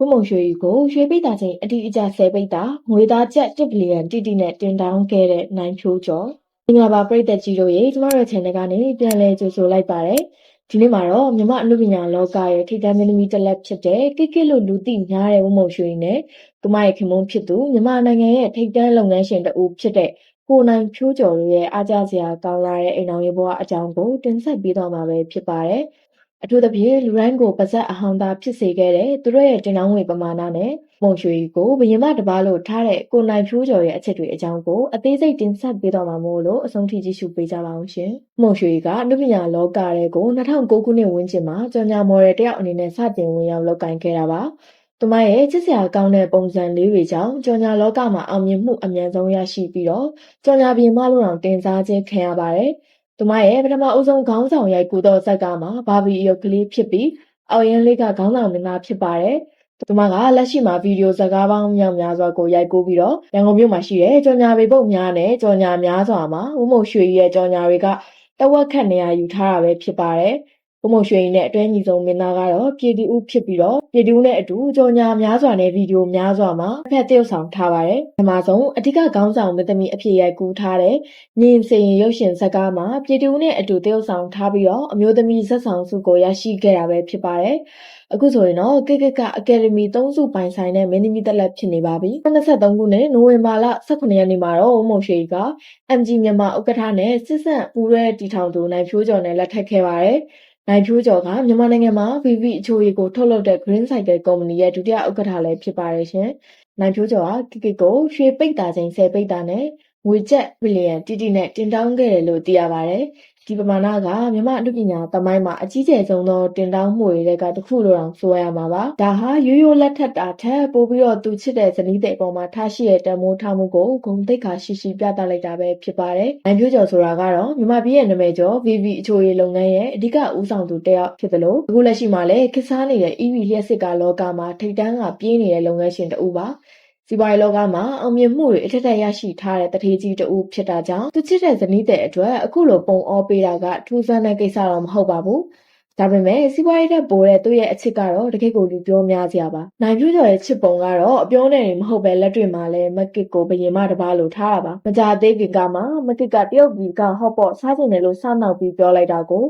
ဝတ်မုံရွှေကိုရွှေပိတ်တာချင်းအတီအကျ10ပိတ်တာငွေသားကျပ်1ဘီလီယံတိတိနဲ့တင်တောင်းခဲ့တဲ့နိုင်ဖြိုးကျော်မင်္ဂလာပါပရိသတ်ကြီးတို့ရေကျမတို့ channel ကနေပြန်လည်ကြိုဆိုလိုက်ပါတယ်ဒီနေ့မှာတော့မြမအနုပညာလောကရဲ့ထိပ်တန်းမင်းသမီးတစ်လက်ဖြစ်တဲ့ကိကိလို့လူသိများတဲ့ဝတ်မုံရွှေနဲ့သူမရဲ့ခင်မုန်းဖြစ်သူမြမနိုင်ငံရဲ့ထိပ်တန်းလုပ်ငန်းရှင်တဦးဖြစ်တဲ့ကိုနိုင်ဖြိုးကျော်တို့ရဲ့အားကြစရာကောင်းလာတဲ့အိမ်တော်ရေးဘဝအကြောင်းကိုတင်ဆက်ပေးသွားမှာပဲဖြစ်ပါတယ်အထူးသဖြင့်လူတိုင်းကိုပါဇက်အဟောင်းသားဖြစ်စေခဲ့တဲ့သူတို့ရဲ့တင်တောင်းငွေပမာဏနဲ့ပုံရွှေကိုဘယင်မတပါလို့ထားတဲ့ကိုနိုင်ဖြိုးကျော်ရဲ့အချက်တွေအကြောင်းကိုအသေးစိတ်တင်ဆက်ပေးတော့မှာမို့လို့အဆုံးထိကြည့်ရှုပေးကြပါအောင်ရှင်။ပုံရွှေကအနုပညာလောကရဲ့ကို2009ခုနှစ်ဝန်းကျင်မှာကြော်ညာမော်ဒယ်တယောက်အနေနဲ့စတင်ဝင်ရောက်လုပ်ကိုင်ခဲ့တာပါ။သူမရဲ့ချစ်စရာကောင်းတဲ့ပုံစံလေးတွေကြောင့်ကြော်ညာလောကမှာအောင်မြင်မှုအများဆုံးရရှိပြီးတော့ကြော်ညာဘယင်မလို့တောင်တင်စားခြင်းခံရပါတယ်။သူမရဲ့ပထမအဦးဆုံးခေါင်းဆောင်ရိုက်ကူသောဇက်ကမှာဘာဘီအယုတ်ကလေးဖြစ်ပြီးအော်ရင်လေးကခေါင်းဆောင်မင်းသားဖြစ်ပါတယ်။သူမကလက်ရှိမှာဗီဒီယိုဇာတ်ကားပေါင်းမြောက်များစွာကိုရိုက်ကူးပြီးတော့ရန်ကုန်မြို့မှာရှိတဲ့ကြော်ညာပေပုတ်များနဲ့ကြော်ညာများစွာမှာဝမုံရွှေရဲ့ကြော်ညာတွေကတဝက်ခန့်နေရာယူထားတာပဲဖြစ်ပါတယ်။ဝမုံရွှေနဲ့အတွဲညီဆုံးမင်းသားကတော့ပြည်တီဦးဖြစ်ပြီးတော့ပြည်တီဦးနဲ့အတူကြော်ညာများစွာနဲ့ဗီဒီယိုများစွာမှာဖက်တရုပ်ဆောင်ထားပါတယ်။ဒီမှာဆုံးအဓိကခေါင်းဆောင်မင်းသမီးအဖြစ်ရိုက်ကူးထားတဲ့ညီင်စေရင်ရုပ်ရှင်ဇာတ်ကားမှာပြည်တီဦးနဲ့အတူတရုပ်ဆောင်ထားပြီးတော့အမျိုးသမီးဇက်ဆောင်စုကိုရရှိခဲ့တာပဲဖြစ်ပါတယ်။အခုဆိုရင်တော့ကိကကအကယ်ဒမီ3စုပိုင်ဆိုင်တဲ့မင်းသမီးတက်လက်ဖြစ်နေပါပြီ။2023ခုနှစ်နိုဝင်ဘာလ18ရက်နေ့မှာတော့ဝမုံရွှေက MG မြန်မာဥက္ကဋ္ဌနဲ့စစ်ဆက်ပူးရဲတီထောင်သူနိုင်ဖြိုးကျော်နဲ့လက်ထပ်ခဲ့ပါတယ်။နိုင်ဖြိုးကျော်ကမြန်မာနိုင်ငံမှာ VV အချိုရည်ကိုထုတ်လုပ်တဲ့ Green Cycle ကုမ္ပဏီရဲ့ဒုတိယဥက္ကဋ္ဌလည်းဖြစ်ပါတယ်ရှင်။နိုင်ဖြိုးကျော်ကကိကိုရွှေပိတ်တာချင်း10ပိတ်တာနဲ့ငွေကျပ်ဘီလီယံတိတိနဲ့တင်တောင်းခဲ့တယ်လို့သိရပါတယ်။ဒီပမာဏကမြန်မာအနုပညာသမိုင်းမှာအကြီးကျယ်ဆုံးသောတင်တောင်းမှုတွေကတစ်ခုလိုတောင်ဆိုရမှာပါ။ဒါဟာရိုးရိုးလက်ထက်တာထက်ပိုပြီးတော့သူချစ်တဲ့ဇနီးတဲ့အပေါ်မှာထားရှိတဲ့တန်ဖိုးထားမှုကိုဂုဏ်သိက္ခာရှိရှိပြသလိုက်တာပဲဖြစ်ပါတယ်။နိုင်ဖြိုးကျော်ဆိုတာကတော့မြန်မာပြည်ရဲ့နာမည်ကျော် VV အချိုရည်လုပ်ငန်းရဲ့အဓိကဦးဆောင်သူတစ်ယောက်ဖြစ်သလိုအခုလက်ရှိမှာလည်းခေတ်စားနေတဲ့ EV လျှက်စစ်ကားလောကမှာထိပ်တန်းကပြေးနေတဲ့လုပ်ငန်းရှင်တစ်ဦးပါ။စီးပွားရေးလောကမှာအောင်မြင်မှုတွေအထက်ထက်ရရှိထားတဲ့တထေးကြီးတဦးဖြစ်တာကြောင့်သူချစ်တဲ့ဇနီးတဲ့အတွက်အခုလိုပုံအောပေးတာကထူးဆန်းတဲ့ကိစ္စတော့မဟုတ်ပါဘူး။ဒါပေမဲ့စီးပွားရေးတက်ပိုတဲ့သူ့ရဲ့အချစ်ကတော့တကယ့်ကိုလူပြောများစရာပါ။နိုင်ဖြိုးကျော်ရဲ့ချစ်ပုံကတော့အပြောနဲ့နေမဟုတ်ပဲလက်တွေ့မှာလည်းမကစ်ကိုဘယင်မတပါလို့ထားတာပါ။မကြသေးခင်ကမှမကစ်ကတရုတ်ပြည်ကဟော့ပေါ့စားကျင်တယ်လို့စနောက်ပြီးပြောလိုက်တာကို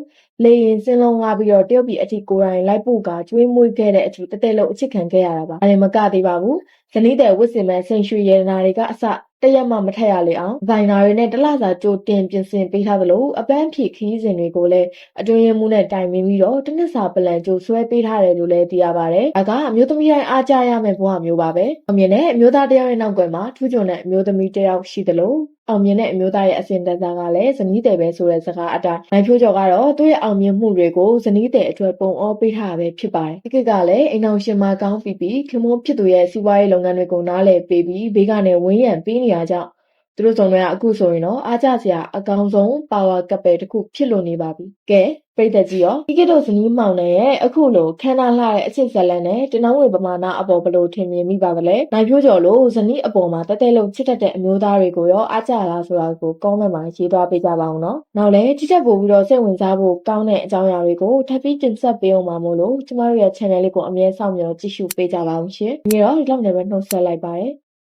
လေရင်စင်းလုံးကားပြီးတော့တရုတ်ပြည်အထိကိုယ်တိုင်လိုက်ပို့ကကျွေးမွေးခဲ့တဲ့အထိတသက်လုံးအချစ်ခံခဲ့ရတာပါ။ဒါလည်းမကသေးပါဘူး။ဇနီးတဲ့ဝစ်စင်မဲ့ဆင်ရွှေရတနာတွေကအစတရက်မှမထက်ရလေအောင်ဗိုင်နာတွေနဲ့တလစာကြိုတင်ပြင်ဆင်ပေးထားသလိုအပန်းဖြေခီးစဉ်တွေကိုလည်းအတွင်းရမှုနဲ့တိုင်ပင်ပြီးတော့တနစ်စာပလန်ကြိုဆွဲပေးထားတယ်လို့လည်းသိရပါတယ်။ဒါကအမျိုးသမီးတိုင်းအားကြရမယ့်ဘဝမျိုးပါပဲ။အမြင်နဲ့အမျိုးသားတယောက်ရဲ့နောက်ကွယ်မှာထူးချွန်တဲ့အမျိုးသမီးတယောက်ရှိသလိုအောင်မြင်တဲ့အမျိုးသားရဲ့အစဉ်တန်းကလည်းဇနီးတဲ့ပဲဆိုတဲ့စကားအတိုင်းနိုင်ဖြိုးကျော်ကတော့သူ့ရဲ့အောင်မြင်မှုတွေကိုဇနီးတဲ့အတွက်ပုံအောပေးထားတာပဲဖြစ်ပါတယ်။ကလည်းအိမ်အောင်ရှင်မကောင်းပြီးခင်မုန်းဖြစ်သူရဲ့စီးပွားရေးလုပ်ငန်းတွေကိုနားလည်ပေးပြီးဘေးကနေဝင်းရံပေးနေရကြောင်းသူတို့ဆောင်တွေကအခုဆိုရင်တော့အားကြစရာအကောင်းဆုံးပါဝါကပ်ပဲတစ်ခုဖြစ်လို့နေပါပြီ။ကဲပရိသတ်ကြီးရောဒီကတော့ဇနီးမောင်နဲ့ရဲ့အခုလိုခန်းနာလှတဲ့အချစ်ဇလန်နဲ့တင်နှောင်းဝေပမာဏအပေါ်ဘလို့ထင်မြင်မိပါသလဲနိုင်ဖြိုးကျော်လို့ဇနီးအပေါ်မှာတဲလုံးချစ်တတ်တဲ့အမျိုးသားတွေကိုရောအားကြလားဆိုတာကို comment မှာရေးသွားပေးကြပါအောင်နော်နောက်လည်းကြည့်ချက်ပို့ပြီးတော့စိတ်ဝင်စားဖို့ကောင်းတဲ့အကြောင်းအရာတွေကိုထပ်ပြီးတင်ဆက်ပေးအောင်ပါမို့လို့ကျမတို့ရဲ့ channel လေးကိုအမြဲစောင့်မျှော်ကြည့်ရှုပေးကြပါအောင်ရှင်ဒီတော့ဒီလောက်နဲ့ပဲနှုတ်ဆက်လိုက်ပါတယ်